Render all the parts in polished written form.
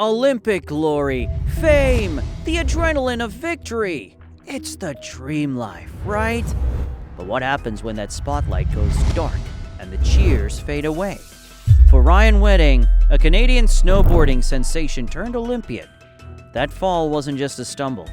Olympic glory, fame, the adrenaline of victory. It's the dream life, right? But what happens when that spotlight goes dark and the cheers fade away? For Ryan Wedding, a Canadian snowboarding sensation turned Olympian, that fall wasn't just a stumble.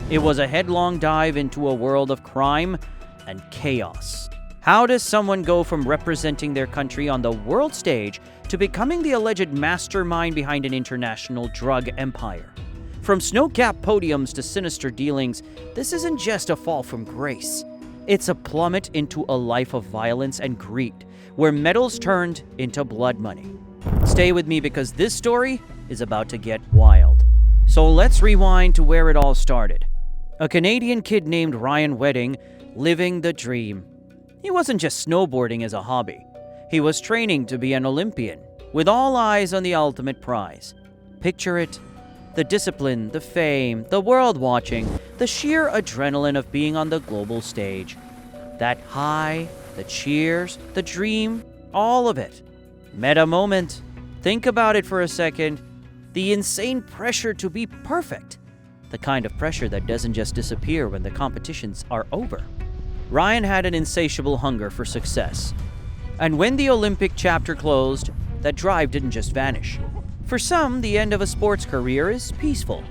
It was a headlong dive into a world of crime and chaos. How does someone go from representing their country on the world stage to becoming the alleged mastermind behind an international drug empire? From snow-capped podiums to sinister dealings, this isn't just a fall from grace. It's a plummet into a life of violence and greed, where medals turned into blood money. Stay with me because this story is about to get wild. So let's rewind to where it all started. A Canadian kid named Ryan Wedding living the dream. He wasn't just snowboarding as a hobby. He was training to be an Olympian, with all eyes on the ultimate prize. Picture it: the discipline, the fame, the world watching, the sheer adrenaline of being on the global stage. That high, the cheers, the dream, all of it. Meta moment. Think about it for a second. The insane pressure to be perfect. The kind of pressure that doesn't just disappear when the competitions are over. Ryan had an insatiable hunger for success. And when the Olympic chapter closed, that drive didn't just vanish. For some, the end of a sports career is peaceful.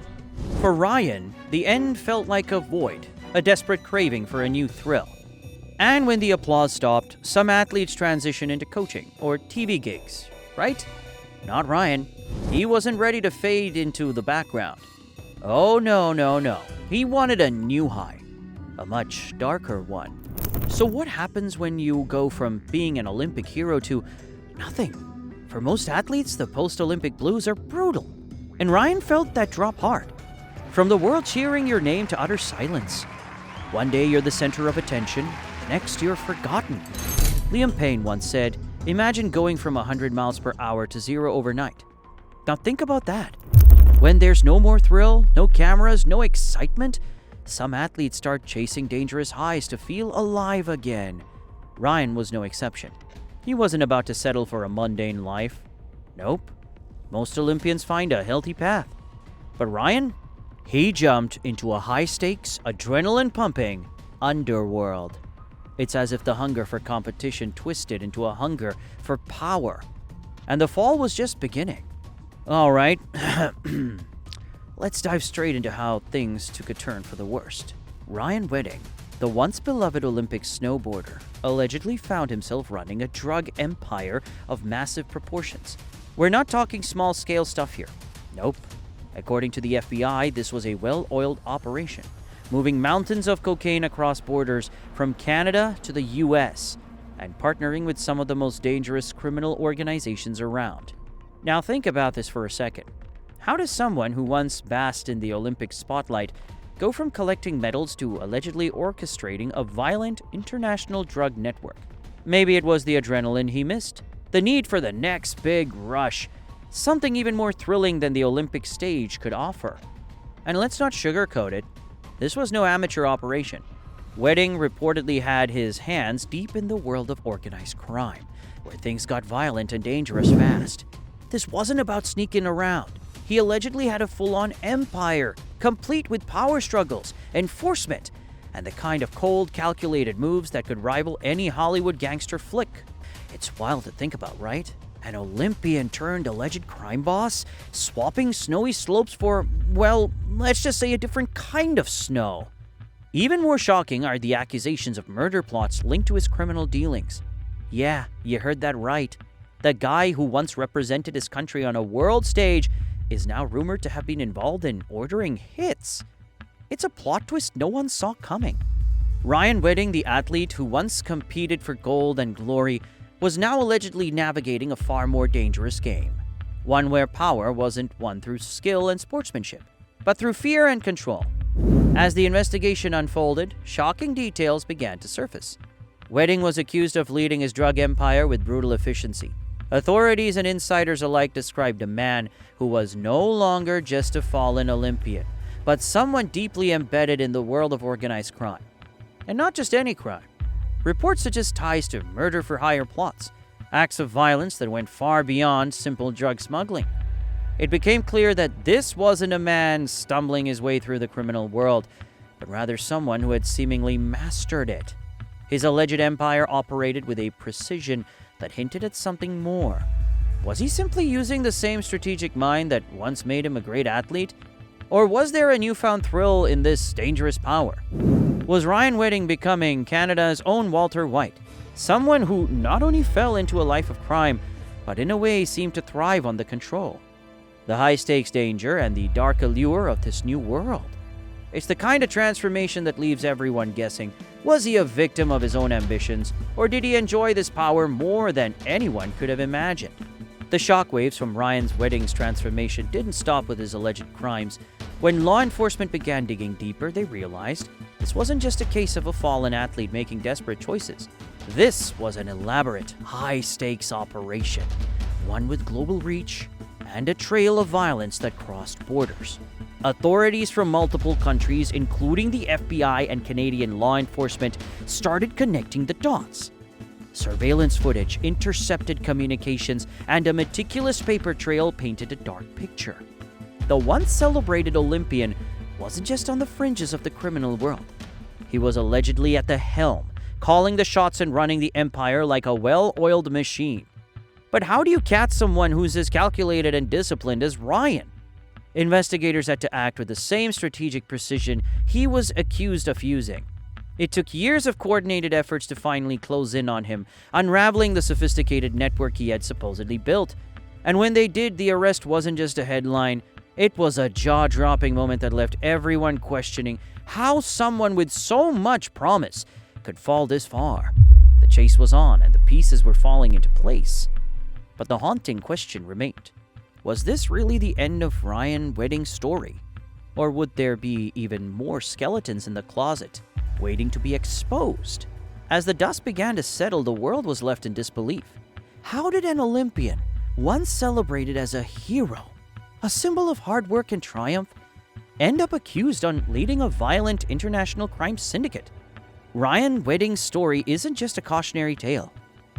For Ryan, the end felt like a void, a desperate craving for a new thrill. And when the applause stopped, some athletes transition into coaching or TV gigs, right? Not Ryan. He wasn't ready to fade into the background. Oh, no. He wanted a new high, a much darker one. So what happens when you go from being an Olympic hero to nothing? For most athletes, the post-Olympic blues are brutal. And Ryan felt that drop hard. From the world cheering your name to utter silence. One day you're the center of attention, the next you're forgotten. Liam Payne once said, "Imagine going from 100 miles per hour to zero overnight." Now think about that. When there's no more thrill, no cameras, no excitement, some athletes start chasing dangerous highs to feel alive again. Ryan was no exception. He wasn't about to settle for a mundane life. Nope. Most Olympians find a healthy path. But Ryan? He jumped into a high-stakes, adrenaline-pumping underworld. It's as if the hunger for competition twisted into a hunger for power. And the fall was just beginning. All right, let's dive straight into how things took a turn for the worst. Ryan Wedding, the once beloved Olympic snowboarder, allegedly found himself running a drug empire of massive proportions. We're not talking small-scale stuff here. Nope. According to the FBI, this was a well-oiled operation, moving mountains of cocaine across borders from Canada to the US, and partnering with some of the most dangerous criminal organizations around. Now think about this for a second. How does someone who once basked in the Olympic spotlight go from collecting medals to allegedly orchestrating a violent international drug network? Maybe it was the adrenaline he missed, the need for the next big rush, something even more thrilling than the Olympic stage could offer. And let's not sugarcoat it. This was no amateur operation. Wedding reportedly had his hands deep in the world of organized crime, where things got violent and dangerous fast. This wasn't about sneaking around. He allegedly had a full-on empire, complete with power struggles, enforcement, and the kind of cold, calculated moves that could rival any Hollywood gangster flick. It's wild to think about, right? An Olympian turned alleged crime boss, swapping snowy slopes for, well, let's just say a different kind of snow. Even more shocking are the accusations of murder plots linked to his criminal dealings. Yeah, you heard that right. The guy who once represented his country on a world stage is now rumored to have been involved in ordering hits. It's a plot twist no one saw coming. Ryan Wedding, the athlete who once competed for gold and glory, was now allegedly navigating a far more dangerous game. One where power wasn't won through skill and sportsmanship, but through fear and control. As the investigation unfolded, shocking details began to surface. Wedding was accused of leading his drug empire with brutal efficiency. Authorities and insiders alike described a man who was no longer just a fallen Olympian, but someone deeply embedded in the world of organized crime. And not just any crime. Reports suggest ties to murder for hire plots, acts of violence that went far beyond simple drug smuggling. It became clear that this wasn't a man stumbling his way through the criminal world, but rather someone who had seemingly mastered it. His alleged empire operated with a precision that hinted at something more. Was he simply using the same strategic mind that once made him a great athlete? Or was there a newfound thrill in this dangerous power? Was Ryan Wedding becoming Canada's own Walter White? Someone who not only fell into a life of crime, but in a way seemed to thrive on the control, the high-stakes danger, and the dark allure of this new world. It's the kind of transformation that leaves everyone guessing. Was he a victim of his own ambitions, or did he enjoy this power more than anyone could have imagined? The shockwaves from Ryan's Wedding's transformation didn't stop with his alleged crimes. When law enforcement began digging deeper, they realized this wasn't just a case of a fallen athlete making desperate choices. This was an elaborate, high-stakes operation, one with global reach and a trail of violence that crossed borders. Authorities from multiple countries, including the FBI and Canadian law enforcement, started connecting the dots. Surveillance footage, intercepted communications, and a meticulous paper trail painted a dark picture. The once celebrated Olympian wasn't just on the fringes of the criminal world. He was allegedly at the helm, calling the shots and running the empire like a well-oiled machine. But how do you catch someone who's as calculated and disciplined as Ryan? Investigators had to act with the same strategic precision he was accused of using. It took years of coordinated efforts to finally close in on him, unraveling the sophisticated network he had supposedly built. And when they did, the arrest wasn't just a headline. It was a jaw-dropping moment that left everyone questioning how someone with so much promise could fall this far. The chase was on, and the pieces were falling into place. But the haunting question remained. Was this really the end of Ryan Wedding's story? Or would there be even more skeletons in the closet, waiting to be exposed? As the dust began to settle, the world was left in disbelief. How did an Olympian, once celebrated as a hero, a symbol of hard work and triumph, end up accused on leading a violent international crime syndicate? Ryan Wedding's story isn't just a cautionary tale.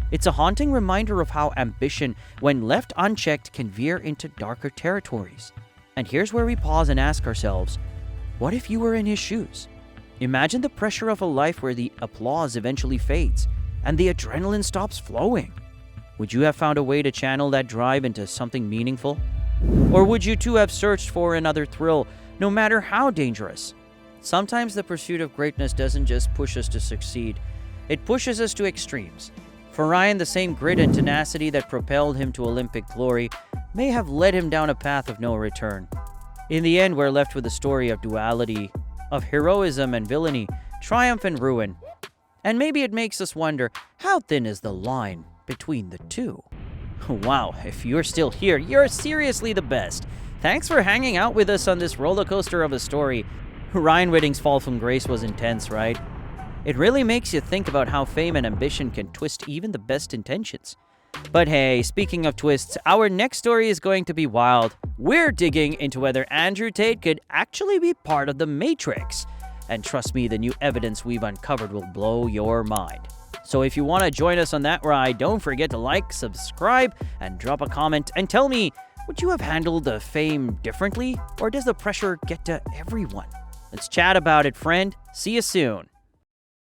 It's a haunting reminder of how ambition, when left unchecked, can veer into darker territories. And here's where we pause and ask ourselves, what if you were in his shoes? Imagine the pressure of a life where the applause eventually fades and the adrenaline stops flowing. Would you have found a way to channel that drive into something meaningful? Or would you too have searched for another thrill, no matter how dangerous? Sometimes the pursuit of greatness doesn't just push us to succeed, it pushes us to extremes. For Ryan, the same grit and tenacity that propelled him to Olympic glory may have led him down a path of no return. In the end, we're left with a story of duality, of heroism and villainy, triumph and ruin. And maybe it makes us wonder, how thin is the line between the two? Wow, if you're still here, you're seriously the best. Thanks for hanging out with us on this roller coaster of a story. Ryan Wedding's fall from grace was intense, right? It really makes you think about how fame and ambition can twist even the best intentions. But hey, speaking of twists, our next story is going to be wild. We're digging into whether Andrew Tate could actually be part of the Matrix. And trust me, the new evidence we've uncovered will blow your mind. So if you want to join us on that ride, don't forget to like, subscribe, and drop a comment and tell me, would you have handled the fame differently? Or does the pressure get to everyone? Let's chat about it, friend. See you soon.